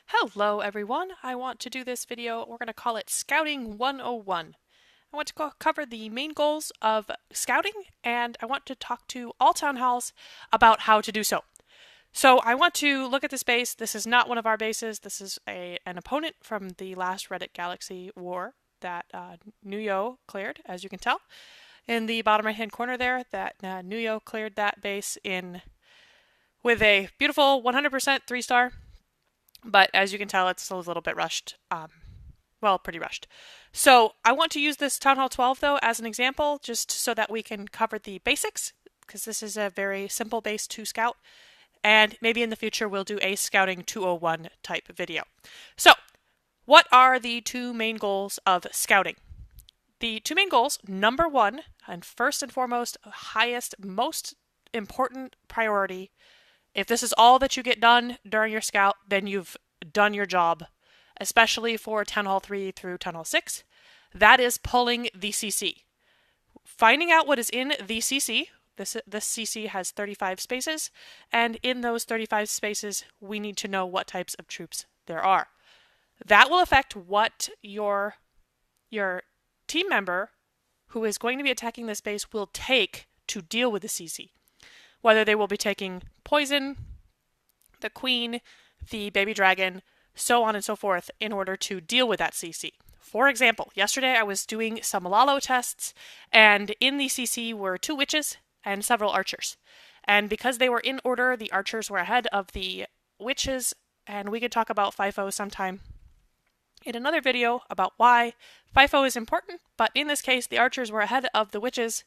Hello everyone, I want to do this video, we're going to call it Scouting 101. I want to cover the main goals of scouting and I want to talk to all town halls about how to do so. So I want to look at this base. This is not one of our bases. This is an opponent from the last Reddit Galaxy War that Nuyo cleared, as you can tell. In the bottom right hand corner there, that Nuyo cleared that base in with a beautiful 100% 3-star. But as you can tell, it's a little bit rushed. Well, pretty rushed. So I want to use this Town Hall 12, though, as an example, just so that we can cover the basics, because this is a very simple base to scout. And maybe in the future, we'll do a Scouting 201 type video. So, what are the two main goals of scouting? The two main goals, number one, and first and foremost, highest, most important priority. If this is all that you get done during your scout, then you've done your job, especially for Town Hall 3 through Town Hall 6. That is pulling the CC. Finding out what is in the CC. This CC has 35 spaces, and in those 35 spaces, we need to know what types of troops there are. That will affect what your team member who is going to be attacking this base will take to deal with the CC. Whether they will be taking poison, the queen, the baby dragon, so on and so forth, in order to deal with that CC. For example, yesterday I was doing some Lalo tests, and in the CC were 2 witches and several archers. And because they were in order, the archers were ahead of the witches, and we could talk about FIFO sometime in another video about why FIFO is important, but in this case, the archers were ahead of the witches.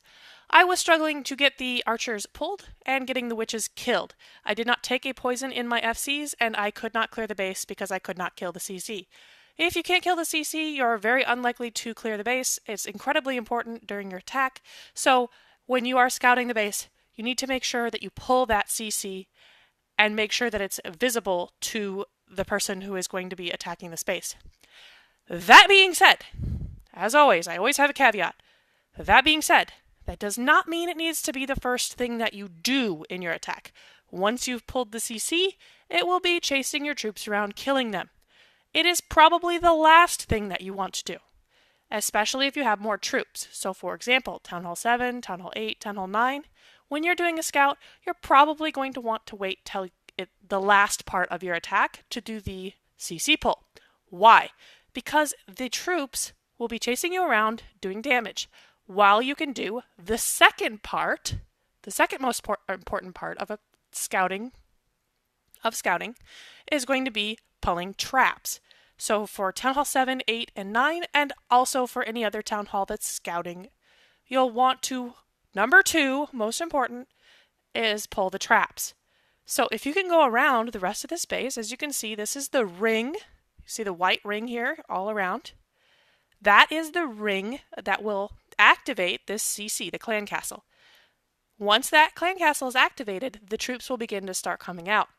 I was struggling to get the archers pulled and getting the witches killed. I did not take a poison in my FCs, and I could not clear the base because I could not kill the CC. If you can't kill the CC, you're very unlikely to clear the base. It's incredibly important during your attack, so when you are scouting the base, you need to make sure that you pull that CC and make sure that it's visible to the person who is going to be attacking the space. That being said, as always, I always have a caveat. That being said, that does not mean it needs to be the first thing that you do in your attack. Once you've pulled the CC, it will be chasing your troops around, killing them. It is probably the last thing that you want to do, especially if you have more troops. So for example, Town Hall 7, Town Hall 8, Town Hall 9, when you're doing a scout, you're probably going to want to wait till the last part of your attack to do the CC pull. Why? Because the troops will be chasing you around doing damage, while you can do the second part, the second most important part of scouting, is going to be pulling traps. So for Town Hall 7, 8, and 9, and also for any other Town Hall that's scouting, you'll want to, number 2, most important, is pull the traps. So if you can go around the rest of the space, as you can see, this is the ring. You see the white ring here all around. That is the ring that will activate this CC, the clan castle. Once that clan castle is activated, the troops will begin to start coming out.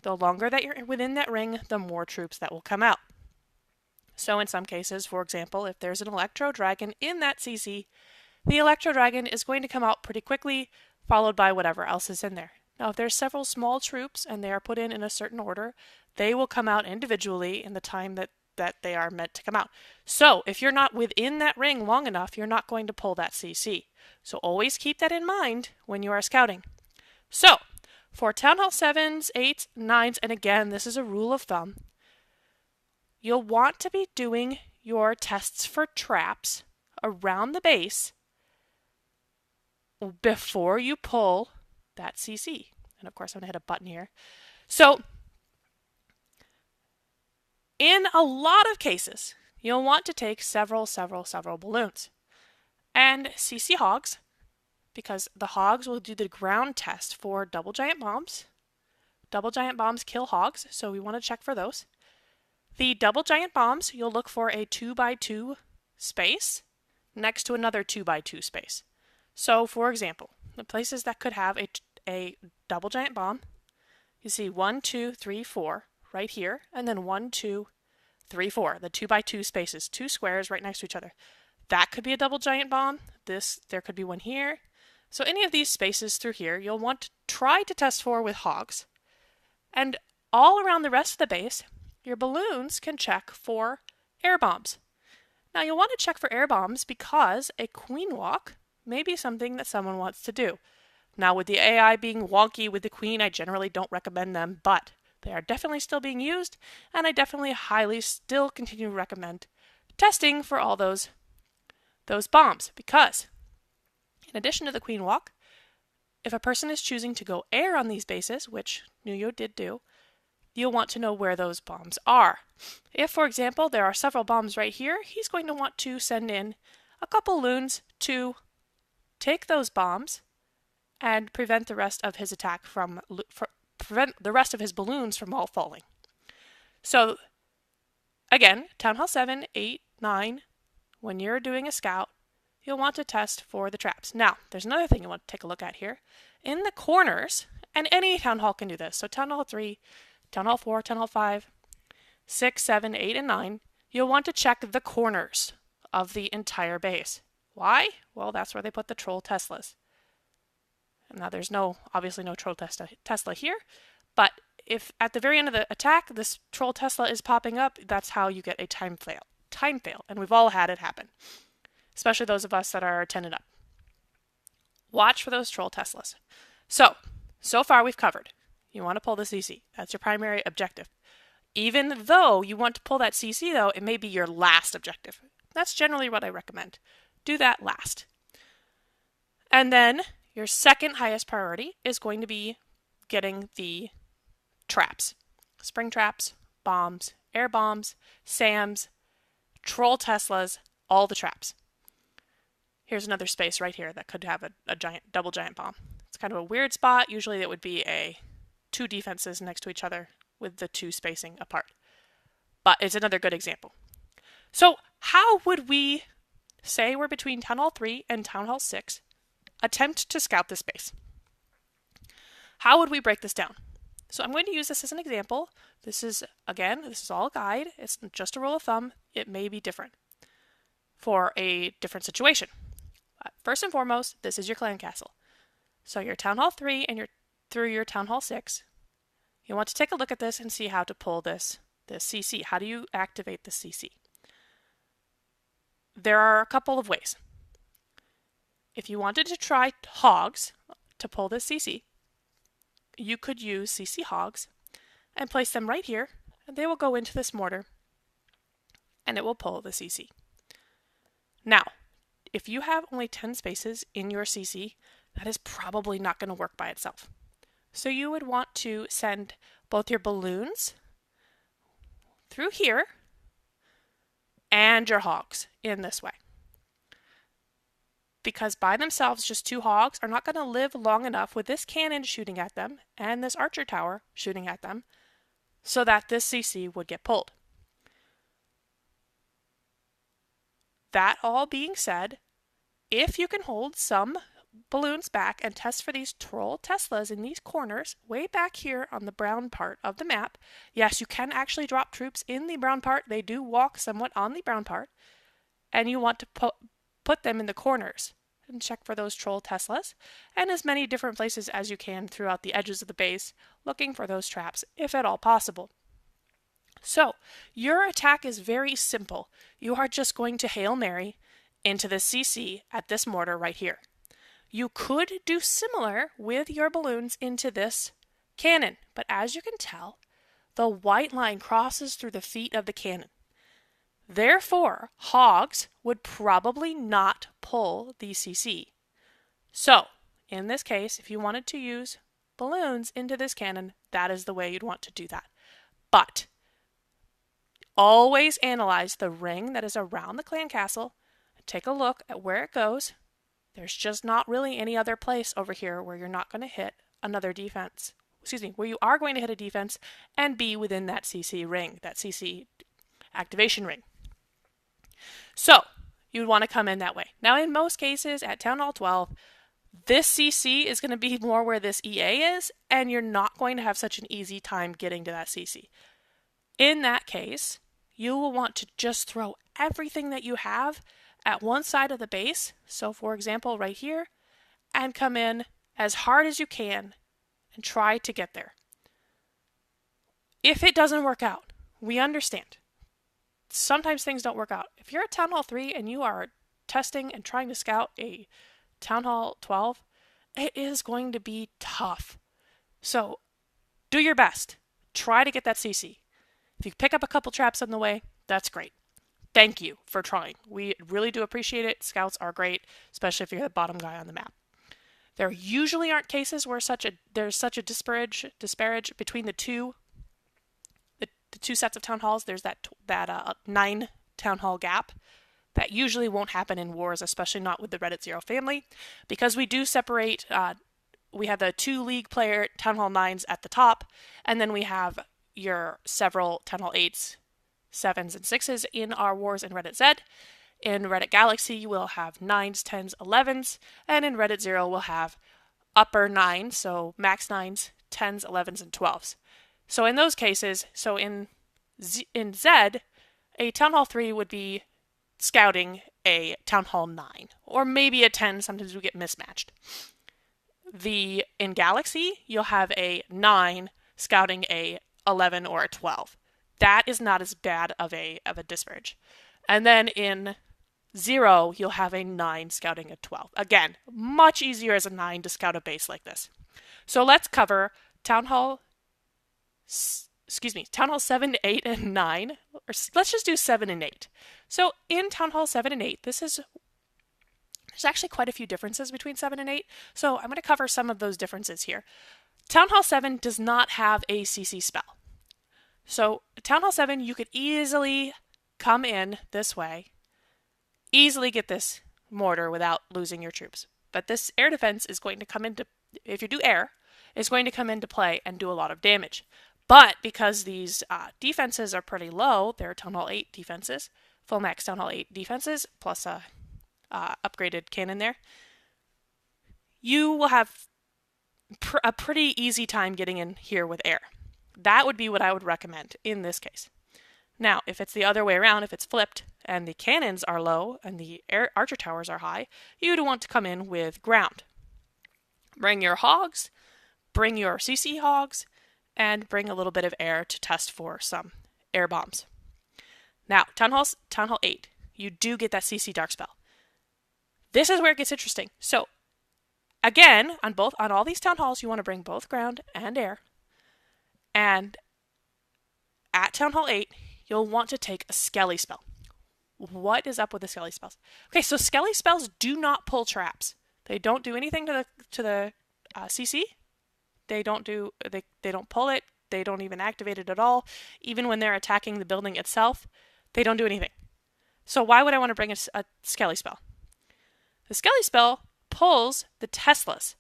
The longer that you're within that ring, the more troops that will come out. So in some cases, for example, if there's an electro dragon in that CC, the electro dragon is going to come out pretty quickly, followed by whatever else is in there. Now, if there's several small troops and they are put in a certain order, they will come out individually in the time that they are meant to come out. So if you're not within that ring long enough, you're not going to pull that CC. So always keep that in mind when you are scouting. So for Town Hall 7s, 8s, 9s, and again, this is a rule of thumb, you'll want to be doing your tests for traps around the base before you pull that CC. And of course, I'm going to hit a button here. So in a lot of cases, you'll want to take several balloons. And CC hogs, because the hogs will do the ground test for double giant bombs. Double giant bombs kill hogs, so we want to check for those. The double giant bombs, you'll look for a 2x2 space next to another 2x2 space. So for example, the places that could have a double giant bomb, you see 1, 2, 3, 4 right here, and then 1, 2, 3, 4, the 2x2 spaces, 2 squares right next to each other. That could be a double giant bomb. There could be one here. So any of these spaces through here, you'll want to try to test for with hogs. And all around the rest of the base, your balloons can check for air bombs. Now you'll want to check for air bombs because a queen walk may be something that someone wants to do. Now with the AI being wonky with the queen, I generally don't recommend them, but they are definitely still being used, and I definitely highly still continue to recommend testing for all those bombs, because in addition to the queen walk, if a person is choosing to go air on these bases, which Nuyo did do, you'll want to know where those bombs are. If, for example, there are several bombs right here, he's going to want to send in a couple loons to take those bombs and prevent the rest of his attack prevent the rest of his balloons from all falling. So again, Town Hall 7, 8, 9, when you're doing a scout, you'll want to test for the traps. Now, there's another thing you want to take a look at here. In the corners, and any Town Hall can do this, so Town Hall 3, Town Hall 4, Town Hall 5, 6, 7, 8, and 9, you'll want to check the corners of the entire base. Why? Well, that's where they put the troll Teslas. Now there's obviously no troll Tesla here, but if at the very end of the attack this troll Tesla is popping up, that's how you get a time fail, and we've all had it happen, especially those of us that are 10 and up. Watch for those troll Teslas. So far we've covered. You want to pull the CC. That's your primary objective. Even though you want to pull that CC though, it may be your last objective. That's generally what I recommend. Do that last. And then your second highest priority is going to be getting the traps. Spring traps, bombs, air bombs, SAMs, troll Teslas, all the traps. Here's another space right here that could have a double giant bomb. It's kind of a weird spot. Usually it would be two defenses next to each other with the two spacing apart. But it's another good example. So how would we say we're between Town Hall 3 and Town Hall 6? Attempt to scout this base. How would we break this down? So I'm going to use this as an example. This is all a guide. It's just a rule of thumb. It may be different for a different situation. First and foremost, this is your clan castle. So your Town Hall 3 and through your Town Hall 6, you want to take a look at this and see how to pull this CC. How do you activate the CC? There are a couple of ways. If you wanted to try hogs to pull this CC, you could use CC hogs and place them right here, and they will go into this mortar and it will pull the CC. Now, if you have only 10 spaces in your CC, that is probably not going to work by itself. So you would want to send both your balloons through here and your hogs in this way. Because by themselves, just two hogs are not going to live long enough with this cannon shooting at them and this archer tower shooting at them so that this CC would get pulled. That all being said, if you can hold some balloons back and test for these troll Teslas in these corners, way back here on the brown part of the map, yes, you can actually drop troops in the brown part. They do walk somewhat on the brown part, and you want to put them in the corners and check for those troll Teslas and as many different places as you can throughout the edges of the base, looking for those traps if at all possible. So your attack is very simple. You are just going to Hail Mary into the CC at this mortar right here. You could do similar with your balloons into this cannon, but as you can tell, the white line crosses through the feet of the cannon. Therefore, hogs would probably not pull the CC. So, in this case, if you wanted to use balloons into this cannon, that is the way you'd want to do that. But always analyze the ring that is around the clan castle. Take a look at where it goes. There's just not really any other place over here where you're not going to hit another defense. Where you are going to hit a defense and be within that CC ring, that CC activation ring. So, you'd want to come in that way. Now, in most cases, at Town Hall 12, this CC is going to be more where this EA is, and you're not going to have such an easy time getting to that CC. In that case, you will want to just throw everything that you have at one side of the base, so for example right here, and come in as hard as you can and try to get there. If it doesn't work out, We understand. Sometimes things don't work out. If you're at Town Hall 3 and you are testing and trying to scout a Town Hall 12, it is going to be tough. So do your best. Try to get that CC. If you pick up a couple traps on the way, that's great. Thank you for trying. We really do appreciate it. Scouts are great, especially if you're the bottom guy on the map. There usually aren't cases where there's such a disparage between the two sets of town halls. There's that 9 town hall gap. That usually won't happen in wars, especially not with the Reddit Zero family, because we do separate. We have the 2 league player town hall 9s at the top, and then we have your several town hall 8s, 7s, and 6s in our wars in Reddit Z. In Reddit Galaxy, we'll have 9s, 10s, 11s, and in Reddit Zero, we'll have upper 9s, so max 9s, 10s, 11s, and 12s. So in those cases, in Z, a Town Hall 3 would be scouting a Town Hall 9, or maybe a 10, sometimes we get mismatched. In Galaxy, you'll have a 9 scouting a 11 or a 12. That is not as bad of a disparage. And then in Zero, you'll have a 9 scouting a 12. Again, much easier as a 9 to scout a base like this. So let's cover Town Hall 7, 8, and 9. Or let's just do 7 and 8. So in Town Hall 7 and 8, there's actually quite a few differences between 7 and 8. So I'm going to cover some of those differences here. Town Hall 7 does not have a CC spell. So Town Hall 7, you could easily come in this way, easily get this mortar without losing your troops. But this air defense is going to come into, if you do air, is going to come into play and do a lot of damage. But because these defenses are pretty low, they're Town Hall 8 defenses, full max Town Hall 8 defenses, plus a upgraded cannon there, you will have a pretty easy time getting in here with air. That would be what I would recommend in this case. Now, if it's the other way around, if it's flipped and the cannons are low and the archer towers are high, you'd want to come in with ground. Bring your hogs, bring your CC hogs, and bring a little bit of air to test for some air bombs. Now, Town Hall 8, you do get that CC dark spell. This is where it gets interesting. So, again, on all these town halls, you want to bring both ground and air. And at Town Hall 8, you'll want to take a skelly spell. What is up with the skelly spells? Okay, so skelly spells do not pull traps. They don't do anything to the CC. They don't pull it. They don't even activate it at all. Even when they're attacking the building itself, they don't do anything. So why would I want to bring a skelly spell? The skelly spell pulls the Teslas.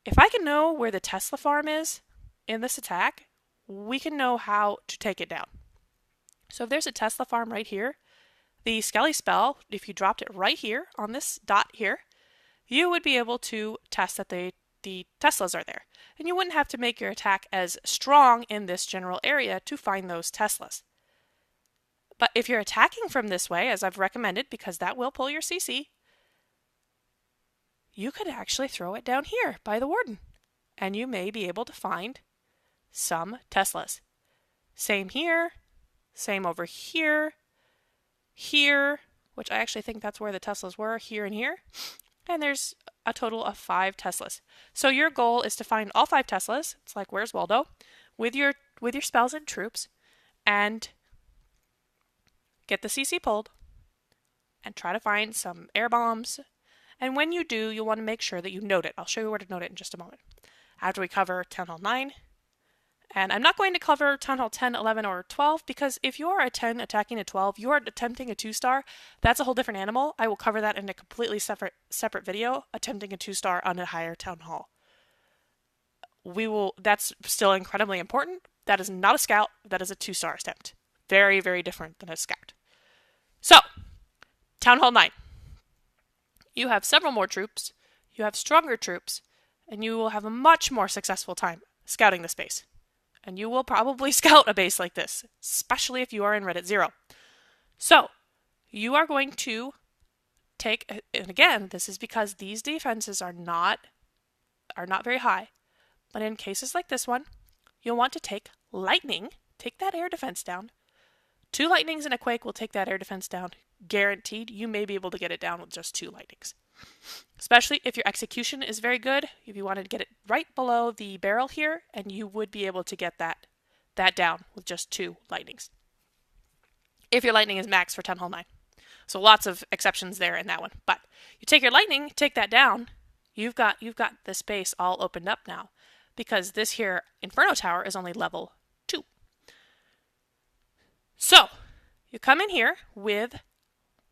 If I can know where the Tesla farm is in this attack, we can know how to take it down. So if there's a Tesla farm right here, the skelly spell, if you dropped it right here on this dot here, you would be able to test that the Teslas are there. And you wouldn't have to make your attack as strong in this general area to find those Teslas. But if you're attacking from this way, as I've recommended, because that will pull your CC, you could actually throw it down here by the warden. And you may be able to find some Teslas. Same here, same over here, here, which I actually think that's where the Teslas were, here and here. And there's a total of 5 Teslas. So your goal is to find all 5 Teslas, it's like Where's Waldo, with your spells and troops, and get the CC pulled, and try to find some air bombs. And when you do, you'll want to make sure that you note it. I'll show you where to note it in just a moment. After we cover Town Hall 9, and I'm not going to cover Town Hall 10, 11, or 12, because if you're a 10 attacking a 12, you are attempting a 2-star, that's a whole different animal. I will cover that in a completely separate video, attempting a 2-star on a higher Town Hall. That's still incredibly important. That is not a scout, that is a 2-star attempt. Very, very different than a scout. So, Town Hall 9. You have several more troops, you have stronger troops, and you will have a much more successful time scouting this base. And you will probably scout a base like this, especially if you are in Reddit Zero. So, you are going to take, and again, this is because these defenses are not very high, but in cases like this one, you'll want to take lightning take that air defense down. 2 lightnings and a quake will take that air defense down. Guaranteed. You may be able to get it down with just 2 lightnings. Especially if your execution is very good. If you wanted to get it right below the barrel here, and you would be able to get that down with just 2 lightnings. If your lightning is max for Town Hall 9. So lots of exceptions there in that one. But you take your lightning, take that down, you've got the space all opened up now. Because this here Inferno Tower is only level 2. So, you come in here with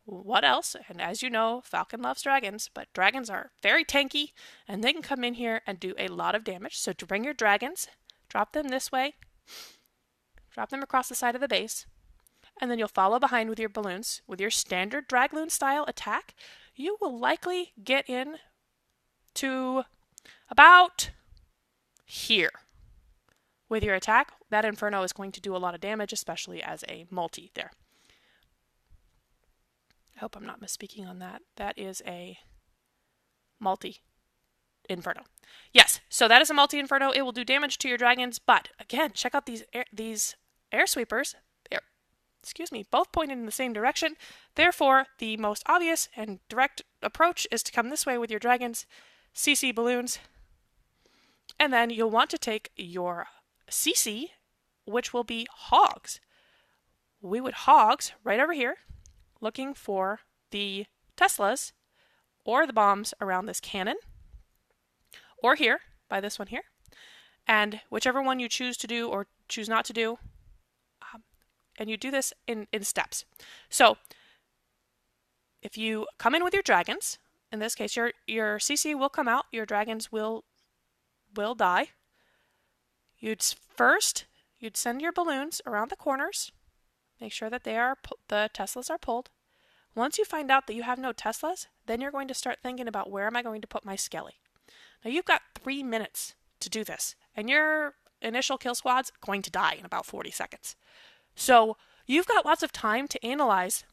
what else? And as you know, Falcon loves dragons, but dragons are very tanky, and they can come in here and do a lot of damage. So to bring your dragons, drop them this way, drop them across the side of the base, and then you'll follow behind with your balloons. With your standard dragloon style attack, you will likely get in to about here. With your attack, that Inferno is going to do a lot of damage, especially as a multi there. I hope I'm not misspeaking on that. That is a multi Inferno. Yes, so that is a multi Inferno. It will do damage to your dragons, but again, check out these air sweepers. Both pointed in the same direction. Therefore, the most obvious and direct approach is to come this way with your dragons, CC balloons, and then you'll want to take your CC, which will be hogs. We would hogs right over here, looking for the Teslas or the bombs around this cannon, or here, by this one here, and whichever one you choose to do or choose not to do, and you do this in steps. So, if you come in with your dragons, in this case, your CC will come out, your dragons will die. You'd send your balloons around the corners, make sure that the Teslas are pulled. Once you find out that you have no Teslas, then you're going to start thinking about where am I going to put my skelly. Now you've got 3 minutes to do this, and your initial kill squad's going to die in about 40 seconds. So you've got lots of time to analyze.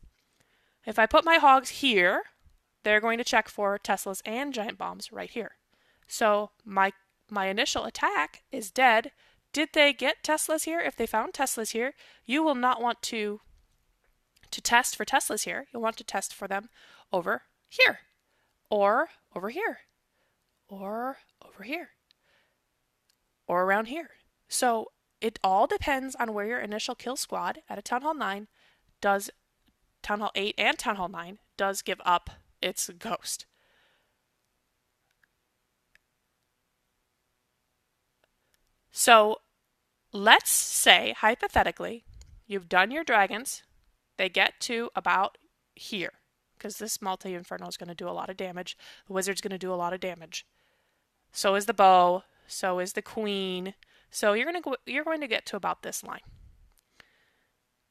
If I put my hogs here, they're going to check for Teslas and giant bombs right here. So my initial attack is dead. Did they get Teslas here? If they found Teslas here, you will not want to test for Teslas here. You'll want to test for them over here, or over here, or over here, or around here. So it all depends on where your initial kill squad at a Town Hall 9 does, Town Hall 8 and Town Hall 9 does give up its ghost. So let's say, hypothetically, you've done your dragons, they get to about here, because this multi-inferno is going to do a lot of damage, the wizard's going to do a lot of damage. So is the bow, so is the queen. So you're going to get to about this line,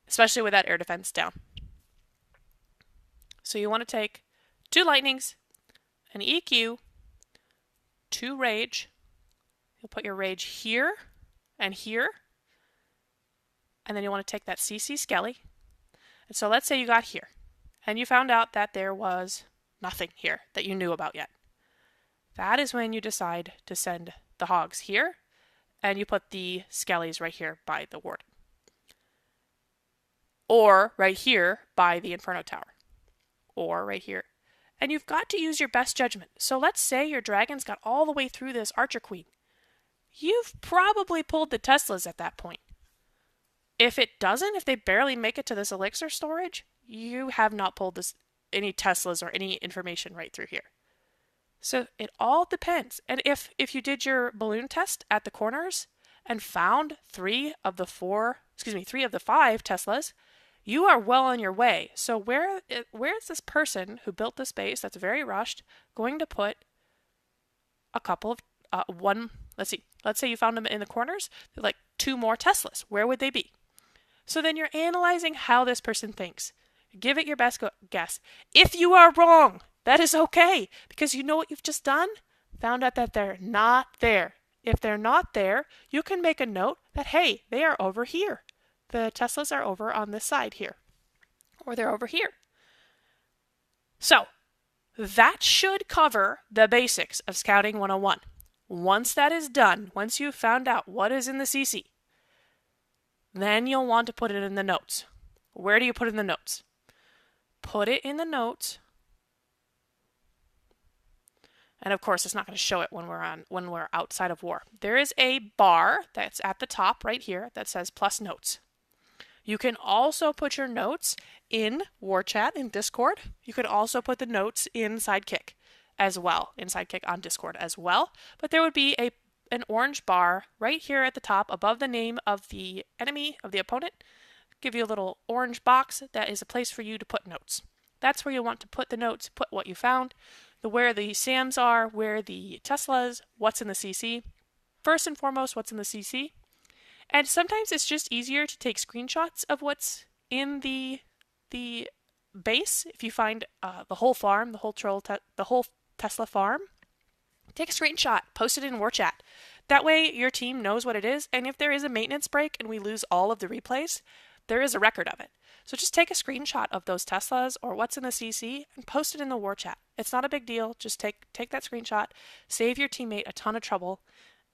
especially with that air defense down. So you want to take 2 lightnings, an EQ, 2 rage. You'll put your rage here and here, and then you want to take that CC skelly. And so let's say you got here, and you found out that there was nothing here that you knew about yet. That is when you decide to send the hogs here, and you put the skellies right here by the warden. Or right here by the Inferno Tower. Or right here. And you've got to use your best judgment. So let's say your dragons got all the way through this Archer Queen. You've probably pulled the Teslas at that point. If it doesn't, if they barely make it to this elixir storage, you have not pulled any Teslas or any information right through here. So it all depends. And if you did your balloon test at the corners and found 3 of the 5 Teslas, you are well on your way. So where is this person who built this base that's very rushed going to put a couple of let's say you found them in the corners, like 2 more Teslas. Where would they be? So then you're analyzing how this person thinks. Give it your best guess. If you are wrong, that is okay, because you know what you've just done? Found out that they're not there. If they're not there, you can make a note that, hey, they are over here. The Teslas are over on this side here. Or they're over here. So, that should cover the basics of Scouting 101. Once that is done, once you've found out what is in the CC, Then you'll want to put it in the notes. Where do you put it in the notes? Put it in the notes. And of course, it's not going to show it when we're outside of war. There is a bar that's at the top right here that says plus notes. You can also put your notes in War Chat in Discord. You could also put the notes in Sidekick as well, in Sidekick on Discord as well. But there would be an orange bar right here at the top above the name of the enemy, of the opponent. Give you a little orange box that is a place for you to put notes. That's where you want to put the notes, put what you found, where the SAMs are, where the Teslas, what's in the CC. First and foremost, what's in the CC. And sometimes it's just easier to take screenshots of what's in the base. If you find the whole farm, the whole Tesla farm, take a screenshot, post it in War Chat. That way your team knows what it is, and if there is a maintenance break and we lose all of the replays, there is a record of it. So just take a screenshot of those Teslas or what's in the CC and post it in the War Chat. It's not a big deal. Just take that screenshot, save your teammate a ton of trouble,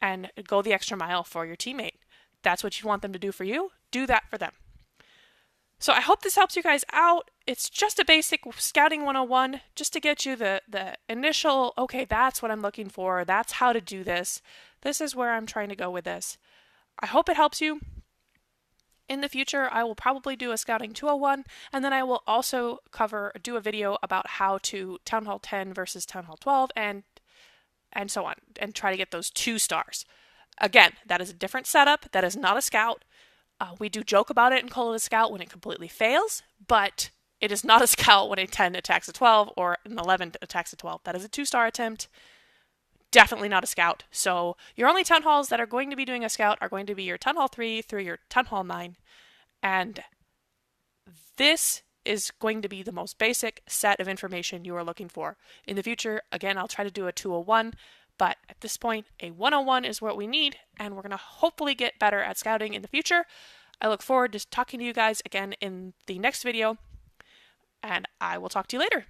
and go the extra mile for your teammate. That's what you want them to do for you. Do that for them. So I hope this helps you guys out. It's just a basic Scouting 101, just to get you the initial, okay, that's what I'm looking for. That's how to do this. This is where I'm trying to go with this. I hope it helps you. In the future, I will probably do a Scouting 201, and then I will also do a video about how to Town Hall 10 versus Town Hall 12 and so on, and try to get those 2 stars. Again, that is a different setup. That is not a scout. We do joke about it and call it a scout when it completely fails, but it is not a scout when a 10 attacks a 12 or an 11 attacks a 12. That is a 2-star attempt. Definitely not a scout. So your only town halls that are going to be doing a scout are going to be your Town Hall 3 through your Town Hall 9. And this is going to be the most basic set of information you are looking for. In the future, again, I'll try to do a 201. But at this point, a 101 is what we need, and we're going to hopefully get better at scouting in the future. I look forward to talking to you guys again in the next video, and I will talk to you later.